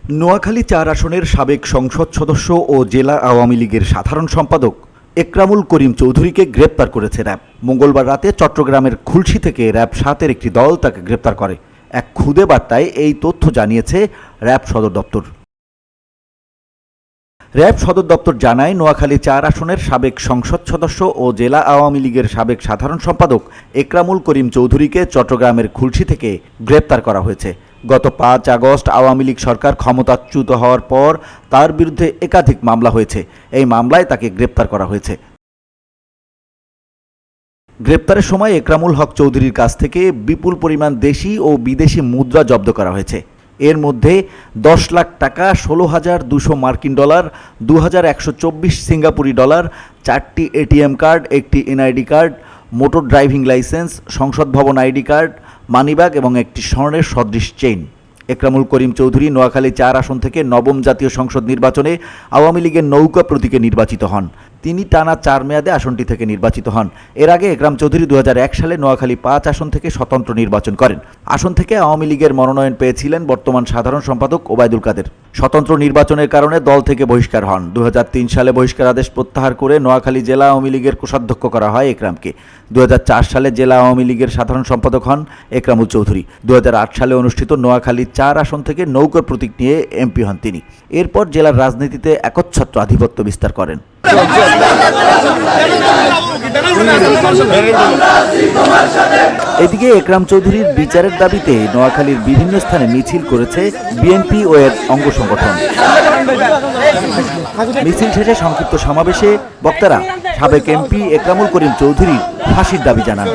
নোয়াখালী ৪ আসনের সাবেক সংসদ সদস্য ও জেলা আওয়ামী লীগের সাধারণ সম্পাদক একরামুল করিম চৌধুরীকে গ্রেপ্তার করেছে র্যাব। মঙ্গলবার রাতে চট্টগ্রামের খুলশী থেকে র্যাব ৭-এর একটি দল তাকে গ্রেপ্তার করে। এক খুদে বার্তায় এই তথ্য জানিয়েছে র্যাব সদর দপ্তর। র্যাব সদর দপ্তর জানায়, নোয়াখালী ৪ আসনের সাবেক সংসদ সদস্য ও জেলা আওয়ামী লীগের সাবেক সাধারণ সম্পাদক একরামুল করিম চৌধুরীকে চট্টগ্রামের খুলশী থেকে গ্রেপ্তার করা হয়েছে। গত ৫ আগস্ট আওয়ামী লীগ সরকার ক্ষমতাচ্যুত হওয়ার পর তার বিরুদ্ধে একাধিক মামলা হয়েছে। এই মামলায় তাকে গ্রেপ্তার করা হয়েছে। গ্রেপ্তারের সময় একরামুল হক চৌধুরীর কাছ থেকে বিপুল পরিমাণ দেশি ও বিদেশি মুদ্রা জব্দ করা হয়েছে। এর মধ্যে ১০ লাখ টাকা, ১৬,২০০ মার্কিন ডলার, ২,১২৪ সিঙ্গাপুরি ডলার, ৪টি এটিএম কার্ড, একটি NID card, motor driving licence, সংসদ ভবন আইডি কার্ড, মানিব্যাগ এবং একটি স্বর্ণের সদৃশ চেইন। একরামুল করিম চৌধুরী নোয়াখালী ৪ আসন থেকে নবম জাতীয় সংসদ নির্বাচনে আওয়ামী লীগের নৌকা প্রতীকে নির্বাচিত হন। তিনি টানা ৪ মেয়াদে আসনটি থেকে নির্বাচিত হন। এর আগে একরাম চৌধুরী ২০০১ সালে নোয়াখালী ৫ আসন থেকে স্বতন্ত্র নির্বাচন করেন। আসন থেকে আওয়ামী লীগের মনোনয়ন পেয়েছিলেন বর্তমান সাধারণ সম্পাদক ওবায়দুল কাদের। স্বতন্ত্র নির্বাচনের কারণে দল থেকে বহিষ্কার হন। ২০০৩ সালে বহিষ্কার আদেশ প্রত্যাহার করে নোয়াখালী জেলা আওয়ামী লীগের কোষাধ্যক্ষ করা হয় একরামকে। ২০০৪ সালে জেলা আওয়ামী লীগের সাধারণ সম্পাদক হন একরামুল চৌধুরী। ২০০৮ সালে অনুষ্ঠিত নোয়াখালী ৪ আসন থেকে নৌকার প্রতীক নিয়ে এমপি হন তিনি। এরপর জেলার রাজনীতিতে একচ্ছত্র আধিপত্য বিস্তার করেন। এদিকে একরাম চৌধুরীর বিচারের দাবিতে নোয়াখালীর বিভিন্ন স্থানে মিছিল করেছে বিএনপি ও এর অঙ্গ সংগঠন। মিছিল শেষে সংক্ষিপ্ত সমাবেশে বক্তারা সাবেক এমপি একরামুল করিম চৌধুরীর ফাঁসির দাবি জানান।